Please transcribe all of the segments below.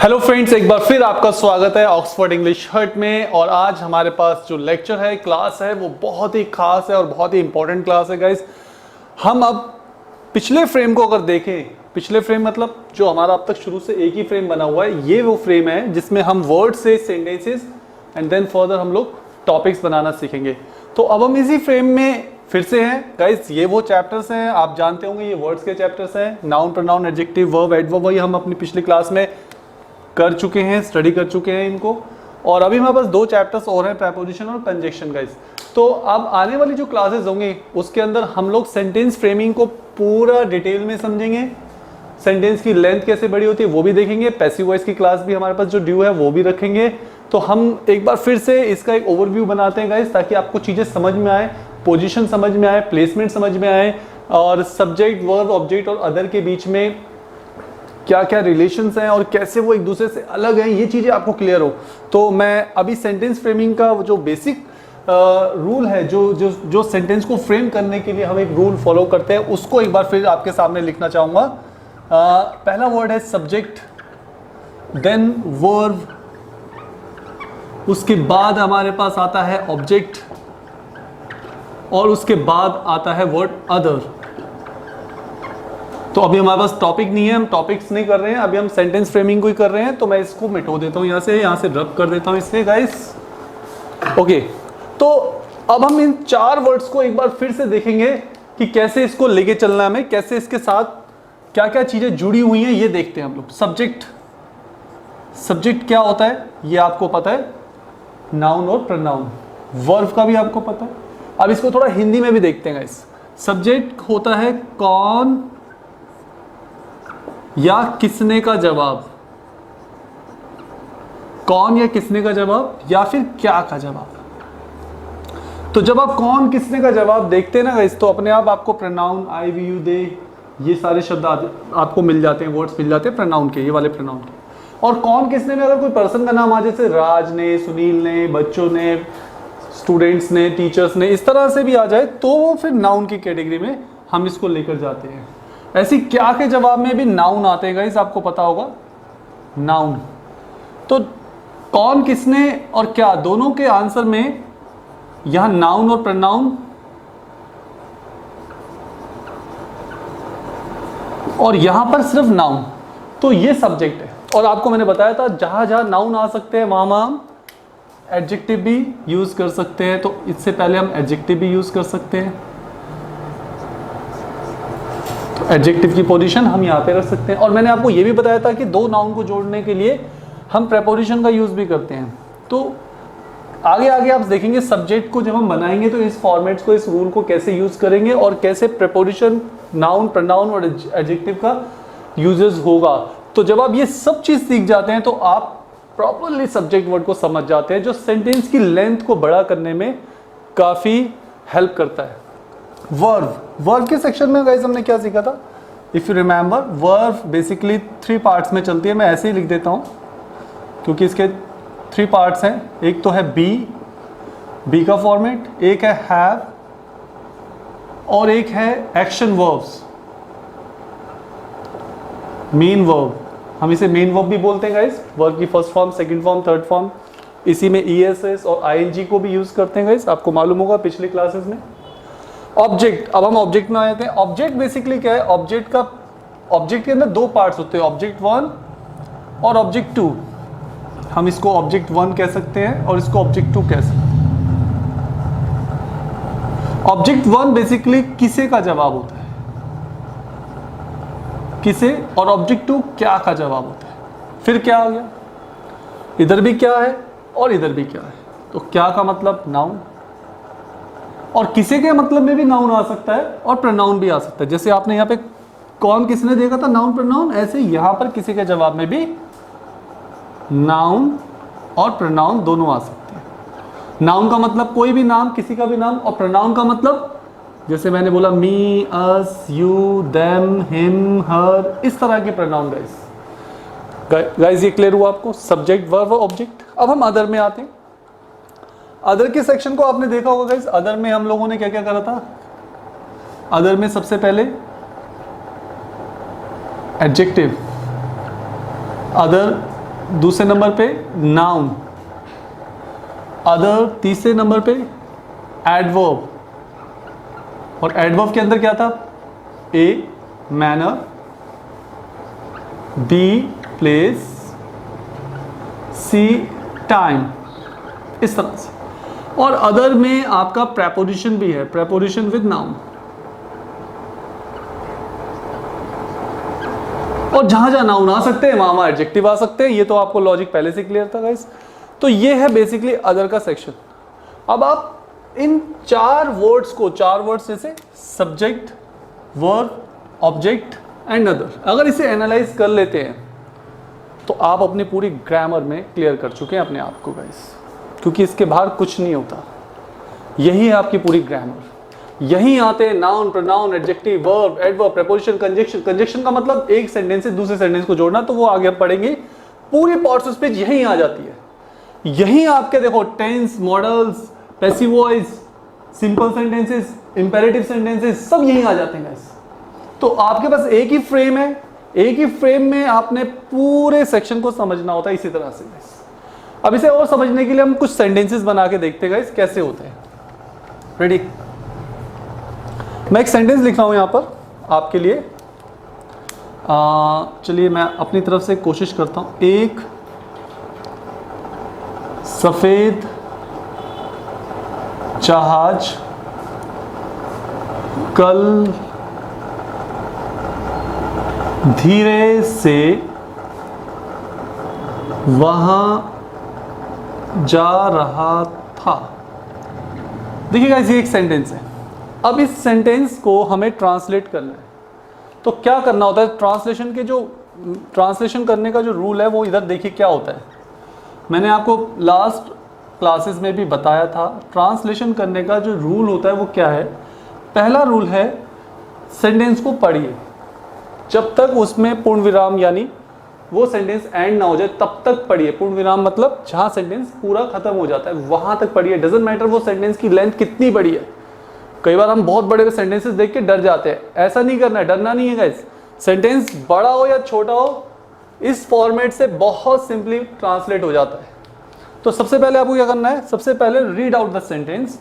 Hello friends, एक बार फिर आपका स्वागत है ऑक्सफोर्ड इंग्लिश हर्ट में। और आज हमारे पास जो लेक्चर है, क्लास है, वो बहुत ही खास है और बहुत ही इंपॉर्टेंट क्लास है गाइस। हम अब पिछले फ्रेम को अगर देखें, पिछले फ्रेम मतलब जो हमारा अब तक शुरू से एक ही फ्रेम बना हुआ है, ये वो फ्रेम है जिसमें हम वर्ड से सेंटेंसेस एंड देन फर्दर हम लोग टॉपिक्स बनाना सीखेंगे। तो अब हम इसी फ्रेम में फिर से हैं गाइस। ये वो चैप्टर्स हैं, आप जानते होंगे, ये वर्ड्स के चैप्टर्स हैं। Noun, pronoun, adjective, verb, adverb, वही हम अपनी पिछली क्लास में कर चुके हैं, स्टडी कर चुके हैं इनको। और अभी हमारे पास दो चैप्टर्स और हैं, प्रीपोजिशन और कंजक्शन गाइस। तो अब आने वाली जो क्लासेस होंगे उसके अंदर हम लोग सेंटेंस फ्रेमिंग को पूरा डिटेल में समझेंगे। सेंटेंस की लेंथ कैसे बड़ी होती है वो भी देखेंगे। पैसिव वॉइस की क्लास भी हमारे पास जो ड्यू है वो भी रखेंगे। तो हम एक बार फिर से इसका एक ओवरव्यू बनाते हैं गाइस, ताकि आपको चीज़ें समझ में आए, पोजीशन समझ में आए, प्लेसमेंट समझ में आए, और सब्जेक्ट, वर्ब, ऑब्जेक्ट और अदर के बीच में क्या क्या रिलेशंस हैं और कैसे वो एक दूसरे से अलग हैं, ये चीज़ें आपको क्लियर हो। तो मैं अभी सेंटेंस फ्रेमिंग का जो बेसिक रूल है, जो सेंटेंस को फ्रेम करने के लिए हम एक रूल फॉलो करते हैं, उसको एक बार फिर आपके सामने लिखना चाहूँगा। पहला वर्ड है सब्जेक्ट, देन वर्ब, उसके बाद हमारे पास आता है ऑब्जेक्ट, और उसके बाद आता है वर्ड अदर। तो अभी हमारे पास टॉपिक नहीं है, हम टॉपिक्स नहीं कर रहे हैं, अभी हम सेंटेंस फ्रेमिंग को ही कर रहे हैं। तो मैं इसको मिटो देता हूँ, यहाँ से रब कर देता हूँ इससे गाइस। ओके, तो अब हम इन चार वर्ड्स को एक बार फिर से देखेंगे कि कैसे इसको लेके चलना है हमें, कैसे इसके साथ क्या क्या चीज़ें जुड़ी हुई हैं, ये देखते हैं हम लोग। सब्जेक्ट क्या होता है ये आपको पता है, नाउन और प्रोनाउन। वर्ब का भी आपको पता है। अब इसको थोड़ा हिंदी में भी देखते हैं गाइस। सब्जेक्ट होता है कौन या किसने का जवाब, कौन या किसने का जवाब, या फिर क्या का जवाब। तो जब आप कौन किसने का जवाब देखते हैं ना गाइस, तो अपने आप आपको प्रोनाउन, आई, वी, यू, दे, ये सारे शब्द आपको मिल जाते हैं, वर्ड्स मिल जाते हैं प्रोनाउन के, ये वाले प्रोनाउन के। और कौन किसने में अगर कोई पर्सन का नाम आ, जैसे राज ने, सुनील ने, बच्चों ने, स्टूडेंट्स ने, टीचर्स ने, इस तरह से भी आ जाए, तो वो फिर नाउन की कैटेगरी में हम इसको लेकर जाते हैं। ऐसी क्या के जवाब में भी नाउन आते हैं गाइस, आपको पता होगा नाउन। तो कौन, किसने और क्या, दोनों के आंसर में यहां नाउन और प्रोनाउन, और यहां पर सिर्फ नाउन, तो ये सब्जेक्ट है। और आपको मैंने बताया था जहां जहां नाउन आ सकते हैं वहां हम एडजेक्टिव भी यूज कर सकते हैं। तो इससे पहले हम एडजेक्टिव भी यूज कर सकते हैं। तो एडजेक्टिव की पोजीशन हम यहाँ पे रख सकते हैं। और मैंने आपको ये भी बताया था कि दो नाउन को जोड़ने के लिए हम प्रेपोजिशन का यूज भी करते हैं। तो आगे आगे आप देखेंगे सब्जेक्ट को जब हम बनाएंगे तो इस फॉर्मेट्स को, इस रूल को कैसे यूज करेंगे और कैसे प्रेपोजिशन, नाउन, प्रोनाउन और एडजेक्टिव का यूजेस होगा। तो जब आप ये सब चीज सीख जाते हैं तो आप प्रॉपरली सब्जेक्ट वर्ड को समझ जाते हैं, जो सेंटेंस की लेंथ को बड़ा करने में काफी हेल्प करता है। वर्ब के सेक्शन में गाइस हमने क्या सीखा था, if you remember, verb basically 3 parts में चलती है। मैं ऐसे ही लिख देता हूं क्योंकि इसके 3 पार्ट्स हैं। एक तो है बी का फॉर्मेट, एक है हैव, और एक है एक्शन वर्ब्स, मेन वर्ब। हम इसे मेन वर्ब भी बोलते हैं गाइस। वर्ब की first form, second form, third form, इसी में ईएसएस और आईएनजी को भी यूज करते हैं गाइस, आपको मालूम होगा पिछली क्लासेस में। ऑब्जेक्ट, अब हम ऑब्जेक्ट में आए थे। ऑब्जेक्ट बेसिकली क्या है, ऑब्जेक्ट के अंदर 2 पार्ट्स होते हैं, ऑब्जेक्ट 1 और ऑब्जेक्ट 2। हम इसको ऑब्जेक्ट 1 कह सकते हैं और इसको ऑब्जेक्ट 2 कह सकते हैं। ऑब्जेक्ट 1 बेसिकली किसे का जवाब होता है, किसे, और ऑब्जेक्ट 2 क्या का जवाब होता है। फिर क्या आ गया, इधर भी क्या है और इधर भी क्या है। तो क्या का मतलब नाउन, और किसे के मतलब में भी नाउन आ सकता है और प्रोनाउन भी आ सकता है। जैसे आपने यहाँ पे कौन किसने देखा था, नाउन प्रोनाउन, ऐसे यहाँ पर किसी के जवाब में भी नाउन और प्रोनाउन दोनों आ सकते हैं। नाउन का मतलब कोई भी नाम, किसी का भी नाम, और प्रोनाउन का मतलब जैसे मैंने बोला मी, अस, यू, देम, हिम, हर, इस तरह के प्रोनाउन गाइस। ये क्लियर हुआ आपको, सब्जेक्ट, वर्ब और ऑब्जेक्ट। अब हम अदर में आते हैं। अदर के सेक्शन को आपने देखा होगा गाइस। अदर में हम लोगों ने क्या क्या करा था, अदर में सबसे पहले एडजेक्टिव, अदर दूसरे नंबर पे नाउन, अदर तीसरे नंबर पे एडवर्ब, और एडवर्ब के अंदर क्या था, A manner, B place, C time, इस तरह से। और अदर में आपका प्रेपोजिशन भी है, प्रेपोजिशन विद नाउन। और जहां जहां नाउन आ सकते हैं वहां एडजेक्टिव आ सकते हैं। ये तो आपको लॉजिक पहले से क्लियर था गाइस। तो ये है बेसिकली अदर का सेक्शन। अब आप इन चार वर्ड्स को, चार वर्ड्स जैसे subject, verb, object and other, अगर इसे एनालाइज कर लेते हैं तो आप अपनी पूरी ग्रामर में क्लियर कर चुके हैं अपने आप को गाइस, क्योंकि इसके बाहर कुछ नहीं होता। यही है आपकी पूरी ग्रामर। यहीं आते हैं noun, pronoun, adjective, verb, adverb, preposition, conjunction. Conjunction का मतलब एक सेंटेंस से दूसरे सेंटेंस को जोड़ना, तो वो आगे पढ़ेंगे। पूरी पार्ट्स उस पे यहीं आ जाती है। यहीं आपके देखो tense, modals, passive voice, simple sentences, imperative sentences, सब यहीं आ जाते हैं गाइस। तो आपके पास एक ही फ्रेम है, एक ही फ्रेम में आपने पूरे सेक्शन को समझना होता है इसी तरह से गाइस। अब इसे और समझने के लिए हम कुछ सेंटेंसेस बना के देखते हैं गाइस कैसे होते हैं। रेडी? मैं एक सेंटेंस लिख रहा हूं यहां पर आपके लिए। चलिए मैं अपनी तरफ से कोशिश करता हूं। एक सफेद जहाज कल धीरे से वहां जा रहा था। देखिएगा ये एक सेंटेंस है। अब इस सेंटेंस को हमें ट्रांसलेट करना है। तो क्या करना होता है, ट्रांसलेशन करने का जो रूल है वो इधर देखिए क्या होता है। मैंने आपको लास्ट क्लासेस में भी बताया था। ट्रांसलेशन करने का जो रूल होता है वो क्या है। पहला रूल है सेंटेंस को पढ़िए, जब तक उसमें पूर्ण विराम यानी वो सेंटेंस एंड ना हो जाए तब तक पढ़िए। पूर्ण विराम मतलब जहां सेंटेंस पूरा खत्म हो जाता है वहां तक पढ़िए। डजंट मैटर वो सेंटेंस की लेंथ कितनी बड़ी है। कई बार हम बहुत बड़े सेंटेंसेस देख के डर जाते हैं। ऐसा नहीं करना है, डरना नहीं है गाइस। सेंटेंस बड़ा हो या छोटा हो, इस फॉर्मेट से बहुत सिंपली ट्रांसलेट हो जाता है। तो सबसे पहले आपको क्या करना है, सबसे पहले रीड आउट द सेंटेंस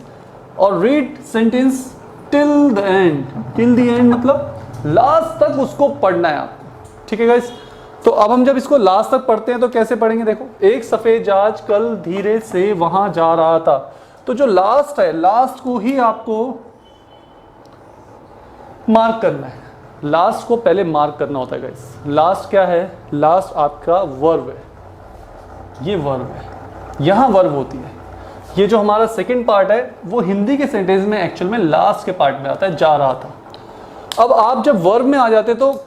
और read sentence till the end. Till the end मतलब लास्ट तक उसको पढ़ना है आपको। ठीक है गाइस? तो अब हम जब इसको लास्ट तक पढ़ते हैं तो कैसे पढ़ेंगे, देखो। एक सफेद जहाज कल धीरे से वहां जा रहा था। तो जो लास्ट है, लास्ट को ही आपको मार्क करना है। लास्ट को पहले मार्क करना होता है गाइस। लास्ट क्या है, लास्ट आपका वर्ब है। ये वर्ब है, यहां वर्ब होती है। ये जो हमारा सेकंड पार्ट है वो हिंदी के सेंटेंस में एक्चुअल में लास्ट के पार्ट में आता है, जा रहा था। अब आप जब वर्ब में आ जाते तो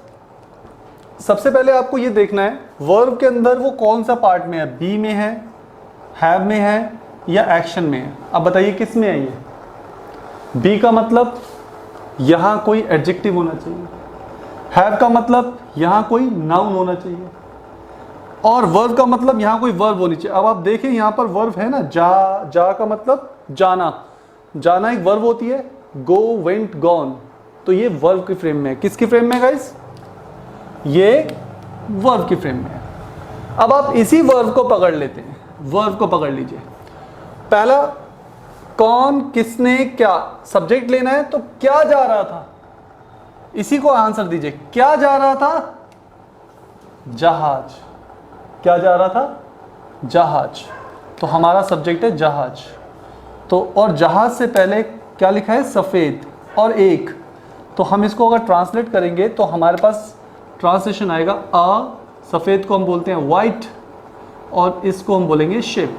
सबसे पहले आपको ये देखना है वर्ब के अंदर वो कौन सा पार्ट में है, बी में है, हैव में है या एक्शन में है। अब बताइए किस में है ये। बी का मतलब यहां कोई एडजेक्टिव होना चाहिए, हैव का मतलब यहां कोई नाउन होना चाहिए, और वर्ब का मतलब यहां कोई वर्ब होनी चाहिए। अब आप देखें यहां पर वर्ब है ना, जा का मतलब जाना। जाना एक वर्ब होती है, गो, वेंट, गॉन। तो ये वर्ब की फ्रेम में है। किसकी फ्रेम में गाइस? ये वर्ब की फ्रेम में है। अब आप इसी वर्ब को पकड़ लेते हैं। वर्ब को पकड़ लीजिए। पहला कौन, किसने, क्या, सब्जेक्ट लेना है। तो क्या जा रहा था, इसी को आंसर दीजिए। क्या जा रहा था? जहाज। क्या जा रहा था? जहाज। तो हमारा सब्जेक्ट है जहाज। तो और जहाज से पहले क्या लिखा है, सफेद और एक। तो हम इसको अगर ट्रांसलेट करेंगे तो हमारे पास ट्रांसलेशन आएगा सफेद को हम बोलते हैं वाइट, और इसको हम बोलेंगे शिप,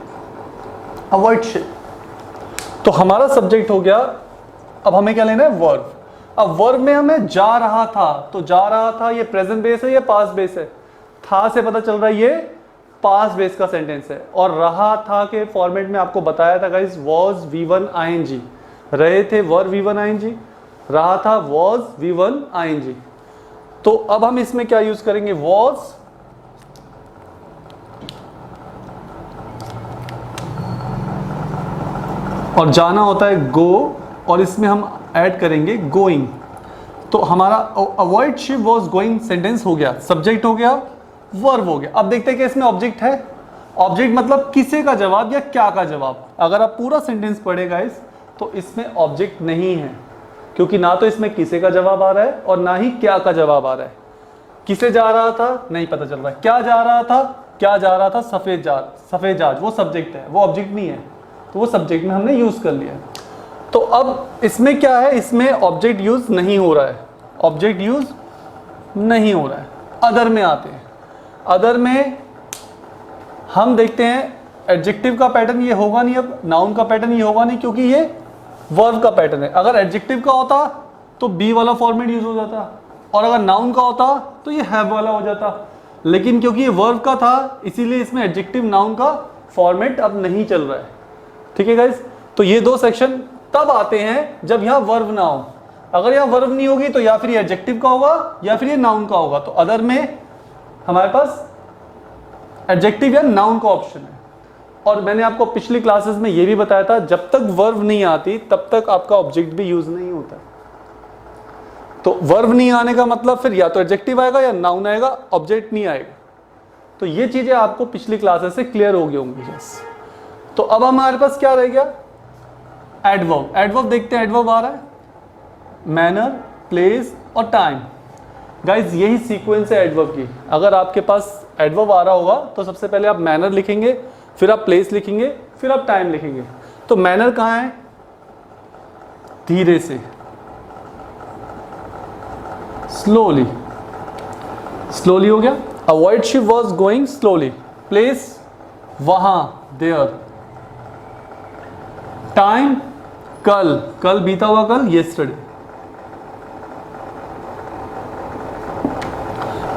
अ वाइट शिप। तो हमारा सब्जेक्ट हो गया। अब हमें क्या लेना है, वर्ब। अब वर्ब में हमें जा रहा था। तो जा रहा था ये प्रेजेंट बेस है या पास्ट बेस है? था से पता चल रहा है ये पास्ट बेस का सेंटेंस है। और रहा था के फॉर्मेट में आपको बताया था गाइस, वॉज V1 ING। रहे थे वर V1 ING, रहा था वॉज V1 ING। तो अब हम इसमें क्या यूज करेंगे, वॉज, और जाना होता है गो, और इसमें हम ऐड करेंगे गोइंग। तो हमारा avoid ship was going sentence हो गया। सब्जेक्ट हो गया वर्ब हो गया। अब देखते हैं कि इसमें ऑब्जेक्ट है। ऑब्जेक्ट मतलब किसे का जवाब या क्या का जवाब। अगर आप पूरा सेंटेंस पढ़े गाइस तो इसमें ऑब्जेक्ट नहीं है, क्योंकि ना तो इसमें किसे का जवाब आ रहा है और ना ही क्या का जवाब आ रहा है। किसे जा रहा था नहीं पता चल रहा है, क्या जा रहा था, क्या जा रहा था, सफेद जहाज वो सब्जेक्ट है, वो ऑब्जेक्ट नहीं है, तो वो सब्जेक्ट में हमने यूज कर लिया। तो अब इसमें क्या है, इसमें ऑब्जेक्ट यूज नहीं हो रहा है, ऑब्जेक्ट यूज नहीं हो रहा है। अदर में आते हैं। अदर में हम देखते हैं एडजेक्टिव का पैटर्न ये होगा नहीं, अब नाउन का पैटर्न ये होगा नहीं, क्योंकि ये वर्ब का पैटर्न है। अगर एडजेक्टिव का होता तो बी वाला फॉर्मेट यूज हो जाता, और अगर नाउन का होता तो ये हैव वाला हो जाता। लेकिन क्योंकि ये वर्ब का था इसीलिए इसमें एडजेक्टिव नाउन का फॉर्मेट अब नहीं चल रहा है। ठीक है गाइस, तो ये दो सेक्शन तब आते हैं जब यहाँ वर्ब ना हो। अगर यहाँ वर्ब नहीं होगी तो या फिर ये एडजेक्टिव का होगा या फिर ये नाउन का होगा। तो अदर में हमारे पास एडजेक्टिव या नाउन का ऑप्शन है। और मैंने आपको पिछली क्लासेस में ये भी बताया था, जब तक वर्ब नहीं आती तब तक आपका ऑब्जेक्ट भी यूज नहीं होता। तो वर्ब नहीं आने का मतलब फिर या तो एडजेक्टिव आएगा या नाउन आएगा, ऑब्जेक्ट नहीं आएगा। तो ये चीजें आपको पिछली क्लासेस से क्लियर हो गई होंगी। यस, तो अब हमारे पास क्या रह गया, एडवर्ब। एडवर्ब देखते हैं, एडवर्ब आ रहा है मैनर, प्लेस और टाइम। गाइज यही सीक्वेंस है एडवर्ब की। अगर आपके पास एडवर्ब आ रहा होगा तो सबसे पहले आप मैनर लिखेंगे, फिर आप प्लेस लिखेंगे, फिर आप टाइम लिखेंगे। तो मैनर कहाँ है, धीरे से, स्लोली, स्लोली हो गया। A white ship was going slowly. Place वहां, देयर। टाइम कल, कल बीता हुआ कल, येस्टरडे।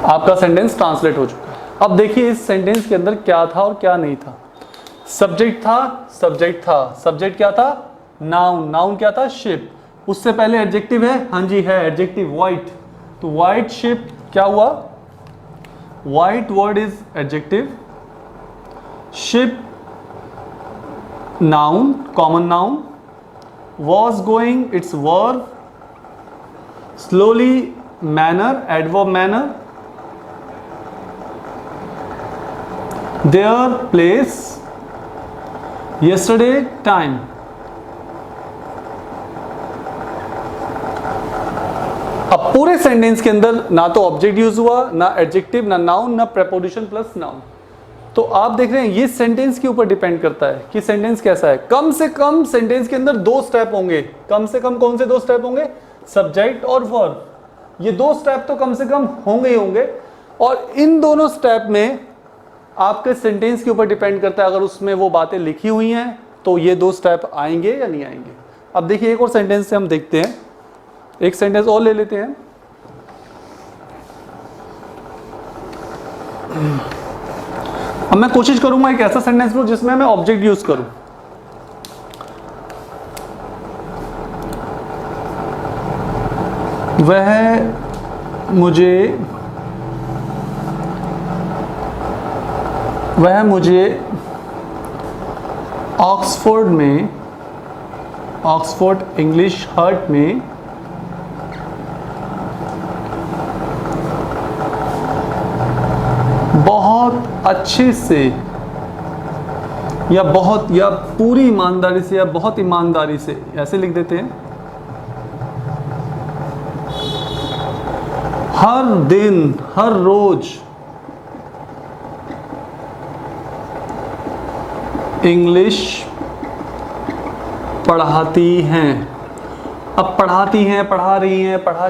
आपका सेंटेंस ट्रांसलेट हो चुका है। अब देखिए इस सेंटेंस के अंदर क्या था और क्या नहीं था। सब्जेक्ट था, सब्जेक्ट था, सब्जेक्ट क्या था, नाउन, नाउन क्या था, शिप। उससे पहले एडजेक्टिव है, हाँ जी है एडजेक्टिव, व्हाइट। तो व्हाइट शिप क्या हुआ, white word is adjective, ship noun, common noun, was going it's verb, slowly manner, adverb manner, there place, yesterday time। अब पूरे सेंटेंस के अंदर ना तो ऑब्जेक्ट यूज हुआ, ना एडजेक्टिव, ना नाउन, ना प्रेपोजिशन प्लस नाउन। तो आप देख रहे हैं ये सेंटेंस के ऊपर डिपेंड करता है कि सेंटेंस कैसा है। कम से कम सेंटेंस के अंदर दो स्टेप होंगे। कम से कम कौन से दो स्टेप होंगे, सब्जेक्ट और वर्ब। ये दो स्टेप तो कम से कम होंगे ही होंगे। और इन दोनों स्टेप में आपके सेंटेंस के ऊपर डिपेंड करता है। अगर उसमें वो बातें लिखी हुई हैं तो ये दो स्टेप आएंगे या नहीं आएंगे। अब देखिए एक और सेंटेंस से हम देखते हैं, एक सेंटेंस और ले लेते हैं। अब मैं कोशिश करूंगा एक ऐसा सेंटेंस लूं जिसमें मैं ऑब्जेक्ट यूज करूं। वह मुझे ऑक्सफोर्ड इंग्लिश हर्ट में बहुत अच्छे से या बहुत या पूरी ईमानदारी से या बहुत ईमानदारी से, ऐसे लिख देते हैं, हर दिन हर रोज इंग्लिश पढ़ाती हैं। अब पढ़ाती हैं, पढ़ा रही हैं, पढ़ा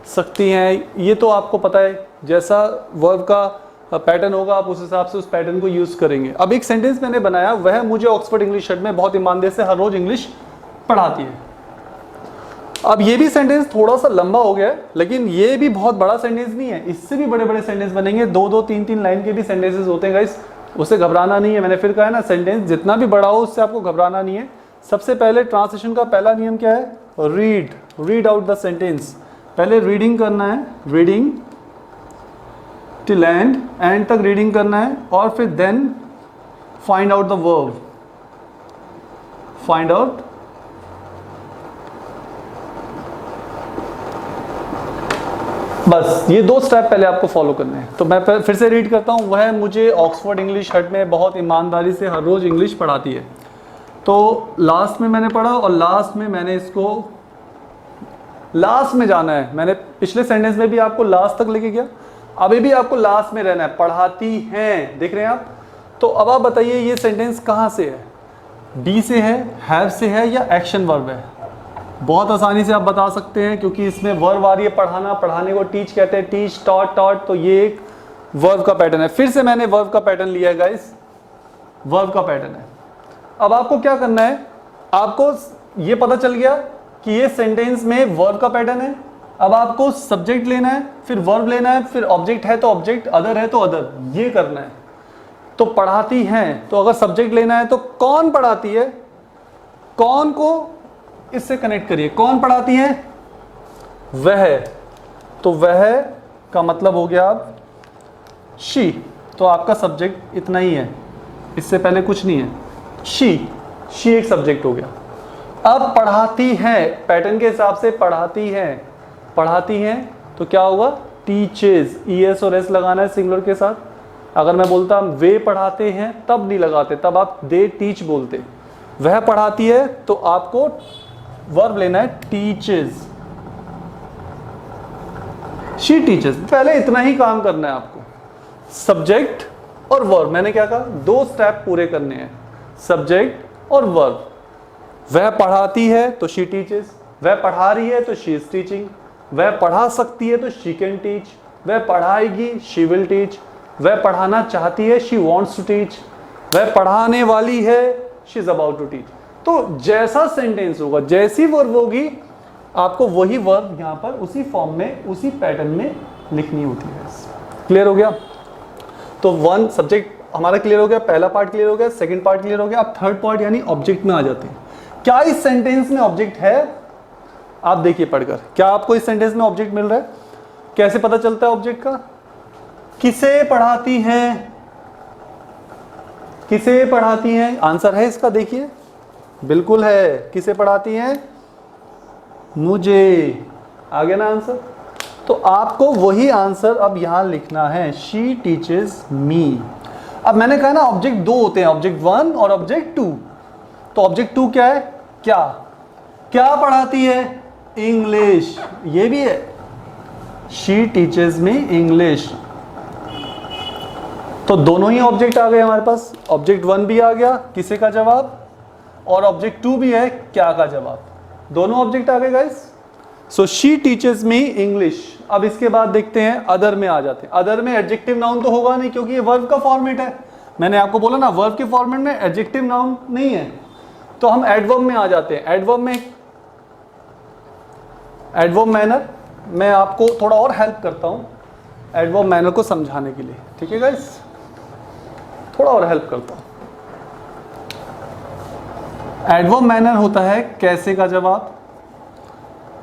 सकती हैं, ये तो आपको पता है। जैसा वर्ब का पैटर्न होगा आप उस हिसाब से उस पैटर्न को यूज करेंगे। अब एक सेंटेंस मैंने बनाया, वह मुझे ऑक्सफोर्ड इंग्लिश हर्ट में बहुत ईमानदारी से हर रोज इंग्लिश पढ़ाती है। अब ये भी सेंटेंस थोड़ा सा लंबा हो गया है, लेकिन ये भी बहुत बड़ा सेंटेंस नहीं है। इससे भी बड़े बड़े सेंटेंस बनेंगे, दो दो तीन तीन लाइन के भी सेंटेंसेस होते हैं गाइस, उससे घबराना नहीं है। मैंने फिर कहा है ना, सेंटेंस जितना भी बड़ा हो उससे आपको घबराना नहीं है। सबसे पहले ट्रांसलेशन का पहला नियम क्या है, रीड आउट द सेंटेंस। पहले रीडिंग करना है, रीडिंग टिल एंड तक रीडिंग करना है, और फिर then find out the verb, find out बस ये 2 स्टेप पहले आपको फॉलो करने हैं। तो मैं फिर से रीड करता हूँ। वह मुझे ऑक्सफोर्ड इंग्लिश हट में बहुत ईमानदारी से हर रोज़ इंग्लिश पढ़ाती है। तो लास्ट में मैंने पढ़ा और लास्ट में मैंने इसको लास्ट में जाना है। मैंने पिछले सेंटेंस में भी आपको लास्ट तक लेके गया, अभी भी आपको लास्ट में रहना है। पढ़ाती हैं, देख रहे हैं आप। तो अब आप बताइए ये सेंटेंस कहाँ से है? डी से है, हैव से है, या एक्शन वर्ब है? बहुत आसानी से आप बता सकते हैं क्योंकि इसमें वर्ब आ रही है पढ़ाना। पढ़ाने को टीच कहते हैं, टीच, टॉट, टॉट। तो ये एक वर्ब का पैटर्न है। फिर से मैंने वर्ब का पैटर्न लिया है गाइस, वर्ब का पैटर्न है। अब आपको क्या करना है, आपको ये पता चल गया कि ये सेंटेंस में वर्ब का पैटर्न है। अब आपको सब्जेक्ट लेना है, फिर वर्ब लेना है, फिर ऑब्जेक्ट है तो ऑब्जेक्ट, अदर है तो अदर, ये करना है। तो पढ़ाती हैं, तो अगर सब्जेक्ट लेना है तो कौन पढ़ाती है, कौन को इससे कनेक्ट करिए। कौन पढ़ाती है? वह। तो वह का मतलब हो गया अब शी। तो आपका सब्जेक्ट इतना ही है, इससे पहले कुछ नहीं है। शी एक सब्जेक्ट हो गया। अब पढ़ाती है, पैटर्न के हिसाब से पढ़ाती हैं, पढ़ाती हैं तो क्या होगा? टीचेस। ईएस और एस लगाना है सिंगुलर के साथ। अगर मैं बोलता वे पढ़ाते हैं तब नहीं लगाते, तब आप दे टीच बोलते। वह पढ़ाती है तो आपको वर्ब लेना है टीचेस, शी टीचेस। पहले इतना ही काम करना है आपको, सब्जेक्ट और वर्ब। मैंने क्या कहा? 2 स्टेप पूरे करने हैं, सब्जेक्ट और वर्ब। वह पढ़ाती है तो शी टीचेस, वह पढ़ा रही है तो शी इज टीचिंग, वह पढ़ा सकती है तो शी कैन टीच, वह पढ़ाएगी शी विल टीच, वह पढ़ाना चाहती है शी वांट्स टू टीच, वह पढ़ाने वाली है she is about to teach. तो जैसा सेंटेंस होगा, जैसी वर्ब होगी, आपको वही वर्ब यहाँ पर उसी फॉर्म में, उसी पैटर्न में लिखनी होती है। क्लियर हो गया? तो 1 सब्जेक्ट हमारा क्लियर हो गया, पहला पार्ट क्लियर हो गया, सेकंड पार्ट क्लियर हो गया। अब थर्ड पार्ट यानी ऑब्जेक्ट में आ जाते हैं। क्या इस सेंटेंस में ऑब्जेक्ट है? आप देखिए पढ़कर, क्या आपको इस सेंटेंस में ऑब्जेक्ट मिल रहा है? कैसे पता चलता है ऑब्जेक्ट का? किसे पढ़ाती हैं, किसे पढ़ाती हैं? आंसर है इसका, देखिए बिल्कुल है। किसे पढ़ाती हैं? मुझे। आ गया ना आंसर? तो आपको वही आंसर अब यहां लिखना है, शी टीचेस मी। अब मैंने कहा ना ऑब्जेक्ट 2 होते हैं, ऑब्जेक्ट 1 और ऑब्जेक्ट 2। तो ऑब्जेक्ट 2 क्या है? क्या क्या पढ़ाती है? इंग्लिश। ये भी है, शी टीचेस मी इंग्लिश। तो दोनों ही ऑब्जेक्ट आ गए हमारे पास। ऑब्जेक्ट 1 भी आ गया, किसे का जवाब, और ऑब्जेक्ट 2 भी है, क्या का जवाब। दोनों ऑब्जेक्ट आ गए guys. So she teaches me English. अब इसके बाद देखते हैं, अदर में आ जाते हैं। अदर में एडजेक्टिव नाउन तो होगा नहीं क्योंकि ये वर्ब का फॉर्मेट है। मैंने आपको बोला ना वर्ब के फॉर्मेट में एडजेक्टिव नाउन नहीं है, तो हम एडवर्ब में आ जाते हैं। एडवर्ब में एडवर्ब मैनर, मैं आपको थोड़ा और हेल्प करता हूं एडवर्ब मैनर को समझाने के लिए, ठीक है गाइस? थोड़ा और हेल्प करता हूं। एडवर्ब मैनर होता है कैसे का जवाब।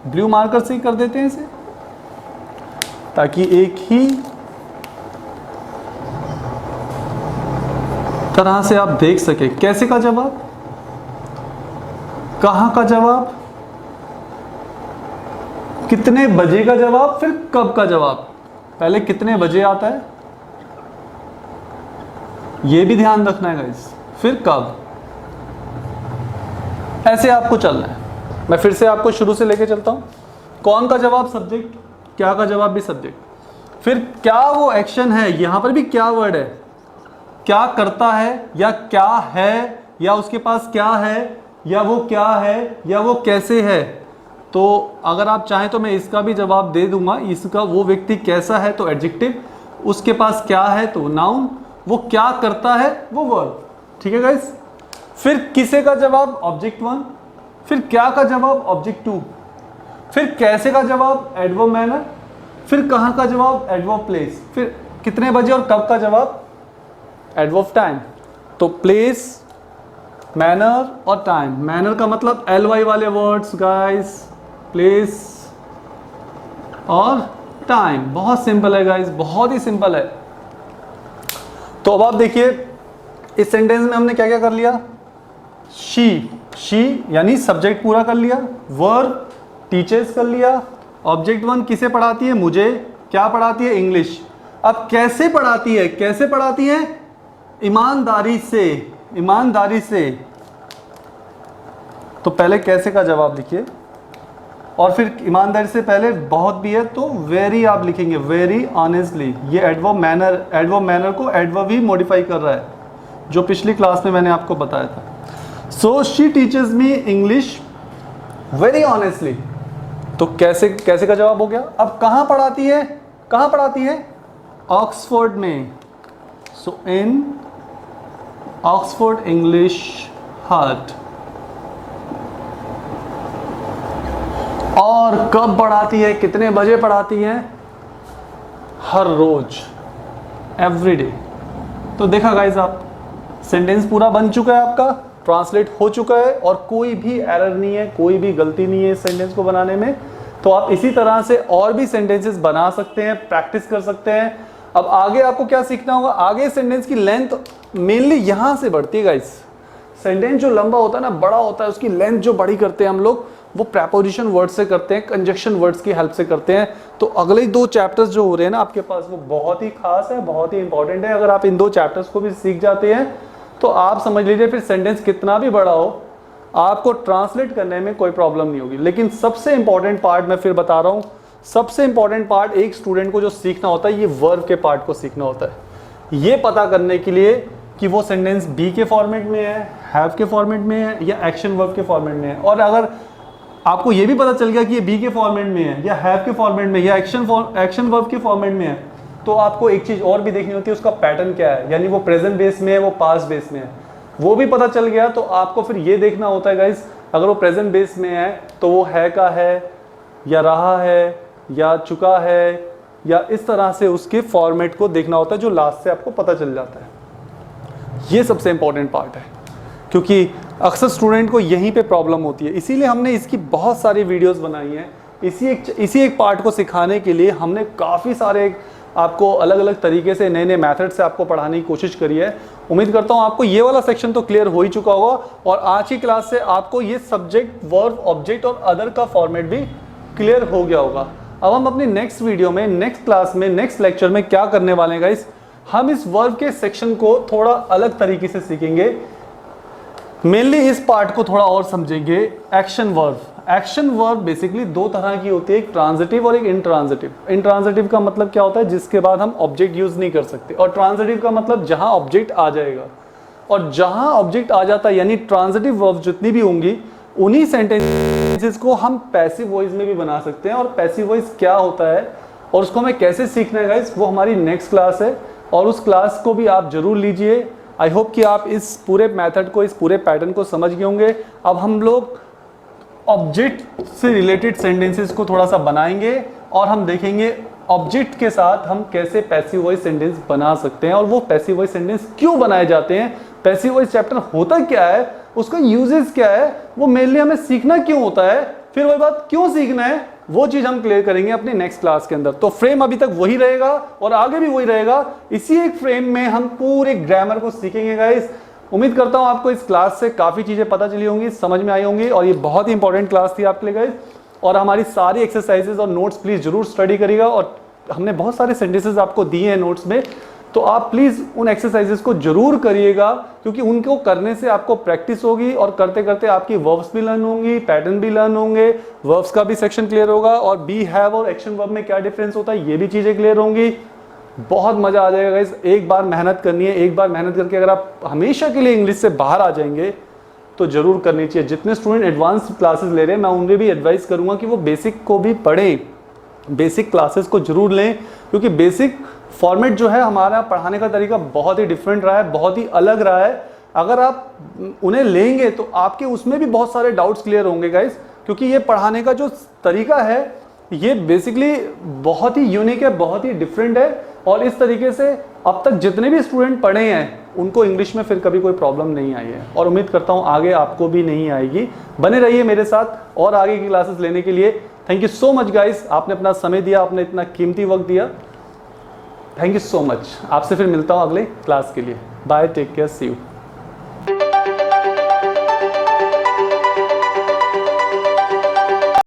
ब्लू मार्कर से ही कर देते हैं इसे ताकि एक ही तरह से आप देख सके। कैसे का जवाब, कहां का जवाब, कितने बजे का जवाब, फिर कब का जवाब। पहले कितने बजे आता है ये भी ध्यान रखना है गाइस, फिर कब। ऐसे आपको चलना है। मैं फिर से आपको शुरू से लेके चलता हूं। कौन का जवाब सब्जेक्ट, क्या का जवाब भी सब्जेक्ट, फिर क्या वो एक्शन है, यहां पर भी क्या वर्ड है, क्या करता है या क्या है या उसके पास क्या है या वो क्या है या वो कैसे है। तो अगर आप चाहें तो मैं इसका भी जवाब दे दूंगा। इसका वो व्यक्ति कैसा है तो एडजेक्टिव, उसके पास क्या है तो नाउन, वो क्या करता है वो वर्ब। ठीक है गाइस? फिर किसे का जवाब ऑब्जेक्ट 1, फिर क्या का जवाब ऑब्जेक्ट 2, फिर कैसे का जवाब एडवर्ब मैनर, फिर कहां का जवाब एडवर्ब प्लेस, फिर कितने बजे और कब का जवाब एडवर्ब टाइम। तो प्लेस, मैनर और टाइम। मैनर का मतलब LY वाले वर्ड्स गाइस, प्लेस और टाइम। बहुत सिंपल है गाइस, बहुत ही सिंपल है। तो अब आप देखिए इस सेंटेंस में हमने क्या क्या कर लिया। शी यानी सब्जेक्ट पूरा कर लिया, वर्ब टीचर्स कर लिया, ऑब्जेक्ट 1 किसे पढ़ाती है मुझे, क्या पढ़ाती है? इंग्लिश। अब कैसे पढ़ाती है? कैसे पढ़ाती है? ईमानदारी से, ईमानदारी से। तो पहले कैसे का जवाब लिखिए, और फिर ईमानदारी से पहले बहुत भी है तो वेरी आप लिखेंगे, वेरी ऑनेस्टली। ये एडवर्ब मैनर, एडवर्ब मैनर को एडवर्ब ही मॉडिफाई कर रहा है, जो पिछली क्लास में मैंने आपको बताया था। So she teachers me English very honestly. तो कैसे कैसे का जवाब हो गया। अब कहाँ पढ़ाती है? कहाँ पढ़ाती है? ऑक्सफोर्ड में। सो इन ऑक्सफोर्ड इंग्लिश हट। और कब पढ़ाती है? कितने बजे पढ़ाती है? हर रोज, एवरीडे। तो देखा गाइस, आप सेंटेंस पूरा बन चुका है, आपका ट्रांसलेट हो चुका है, और कोई भी एरर नहीं है, कोई भी गलती नहीं है इस सेंटेंस को बनाने में। तो आप इसी तरह से और भी सेंटेंसेस बना सकते हैं, प्रैक्टिस कर सकते हैं। अब आगे आपको क्या सीखना होगा? आगे सेंटेंस की लेंथ मेनली यहां से बढ़ती है गाइस। सेंटेंस जो लंबा होता है ना, बड़ा होता है, उसकी लेंथ जो बड़ी करते हैं हम लोग, वो प्रेपोजिशन वर्ड से करते हैं, कंजक्शन वर्ड्स की हेल्प से करते हैं। तो अगले 2 चैप्टर्स जो हो रहे हैं ना आपके पास, वो बहुत ही खास है, बहुत ही इंपॉर्टेंट है। अगर आप इन 2 चैप्टर्स को भी सीख जाते हैं तो आप समझ लीजिए फिर सेंटेंस कितना भी बड़ा हो, आपको ट्रांसलेट करने में कोई प्रॉब्लम नहीं होगी। लेकिन सबसे इंपॉर्टेंट पार्ट मैं फिर बता रहा हूँ, सबसे इंपॉर्टेंट पार्ट एक स्टूडेंट को जो सीखना होता है, ये वर्ब के पार्ट को सीखना होता है। ये पता करने के लिए कि वो सेंटेंस बी के फॉर्मेट में है, हैव के फॉर्मेट में है, या एक्शन वर्ब के फॉर्मेट में है। और अगर आपको ये भी पता चल गया कि ये बी के फॉर्मेट में है, या हैव के फॉर्मेट में, या एक्शन वर्ब के फॉर्मेट में है, तो आपको एक चीज और भी देखनी होती है, उसका पैटर्न क्या है, यानी वो प्रेजेंट बेस में है, वो पास्ट बेस में है। वो भी पता चल गया तो आपको फिर ये देखना होता है गाइस, अगर वो प्रेजेंट बेस में है तो वो है का है, या रहा है, या चुका है, या इस तरह से उसके फॉर्मेट को देखना होता है, जो लास्ट से आपको पता चल जाता है। ये सबसे इंपॉर्टेंट पार्ट है, क्योंकि अक्सर स्टूडेंट को यहीं पे प्रॉब्लम होती है। इसीलिए हमने इसकी बहुत सारी वीडियोस बनाई हैं। इसी एक पार्ट को सिखाने के लिए हमने काफ़ी सारे आपको अलग अलग तरीके से, नए नए मैथड से आपको पढ़ाने की कोशिश करी है। उम्मीद करता हूँ आपको ये वाला सेक्शन तो क्लियर हो ही चुका होगा, और आज की क्लास से आपको ये सब्जेक्ट, वर्ब, ऑब्जेक्ट और अदर का फॉर्मेट भी क्लियर हो गया होगा। अब हम अपनी नेक्स्ट वीडियो में, नेक्स्ट क्लास में, नेक्स्ट लेक्चर में क्या करने वाले हैं गाइस, हम इस वर्ब के सेक्शन को थोड़ा अलग तरीके से सीखेंगे। मेनली इस पार्ट को थोड़ा और समझेंगे। Action verb. Action verb basically 2 तरह की होती है, एक ट्रांजिटिव और एक इंट्रांजिटिव। इंट्रांजिटिव का मतलब क्या होता है? जिसके बाद हम ऑब्जेक्ट यूज नहीं कर सकते। और ट्रांजिटिव का मतलब जहां ऑब्जेक्ट आ जाएगा। और जहां ऑब्जेक्ट आ जाता है, यानी ट्रांजिटिव वर्ब जितनी भी होंगी, उन्हीं सेंटेंसेस को हम पैसिव वॉइस में भी बना सकते हैं। और पैसिव वॉइस क्या होता है और उसको हमें कैसे सीखना है गाइस, वो हमारी नेक्स्ट क्लास है, और उस क्लास को भी आप जरूर लीजिए। आई होप कि आप इस पूरे मेथड को, इस पूरे पैटर्न को समझ गए होंगे। अब हम लोग ऑब्जेक्ट से रिलेटेड सेंटेंसेस को थोड़ा सा बनाएंगे, और हम देखेंगे ऑब्जेक्ट के साथ हम कैसे पैसिव वॉइस सेंटेंस बना सकते हैं, और वो पैसिव वॉइस सेंटेंस क्यों बनाए जाते हैं, पैसिव वॉइस चैप्टर होता क्या है, उसका यूजेस क्या है, वो मेनली हमें सीखना क्यों होता है, फिर वही बात क्यों सीखना है, वो चीज हम क्लियर करेंगे अपनी नेक्स्ट क्लास के अंदर। तो फ्रेम अभी तक वही रहेगा और आगे भी वही रहेगा। इसी एक फ्रेम में हम पूरे ग्रामर को सीखेंगे गाइस। उम्मीद करता हूं आपको इस क्लास से काफी चीजें पता चली होंगी, समझ में आई होंगी, और ये बहुत ही इंपॉर्टेंट क्लास थी आपके लिए गाइस। और हमारी सारी एक्सरसाइजेज और नोट्स प्लीज जरूर स्टडी करिएगा, और हमने बहुत सारे सेंटेंसेस आपको दिए हैं नोट्स में, तो आप प्लीज उन एक्सरसाइजेस को जरूर करिएगा, क्योंकि उनको करने से आपको प्रैक्टिस होगी, और करते करते आपकी वर्ब्स भी लर्न होंगी, पैटर्न भी लर्न होंगे, वर्ब्स का भी सेक्शन क्लियर होगा, और बी, हैव और एक्शन वर्ब में क्या डिफरेंस होता है ये भी चीजें क्लियर होंगी। बहुत मजा आ जाएगा गाइस। एक बार मेहनत करनी है, एक बार मेहनत करके अगर आप हमेशा के लिए इंग्लिश से बाहर आ जाएंगे तो जरूर करनी चाहिए। जितने स्टूडेंट एडवांस क्लासेस ले रहे हैं, मैं उन्हें भी एडवाइस करूंगा कि वो बेसिक को भी पढ़ें, बेसिक क्लासेस को जरूर लें, क्योंकि बेसिक फॉर्मेट जो है हमारा पढ़ाने का तरीका बहुत ही डिफरेंट रहा है, बहुत ही अलग रहा है। अगर आप उन्हें लेंगे तो आपके उसमें भी बहुत सारे डाउट्स क्लियर होंगे गाइस, क्योंकि ये पढ़ाने का जो तरीका है ये बेसिकली बहुत ही यूनिक है, बहुत ही डिफरेंट है, और इस तरीके से अब तक जितने भी स्टूडेंट पढ़े हैं उनको इंग्लिश में फिर कभी कोई प्रॉब्लम नहीं आई है, और उम्मीद करता हूँ आगे आपको भी नहीं आएगी। बने रहिए मेरे साथ और आगे की क्लासेस लेने के लिए। Thank you so much guys, आपने अपना समय दिया, आपने इतना कीमती वक्त दिया। Thank you so much. आपसे फिर मिलता हूँ अगले क्लास के लिए। Bye, take care, see you.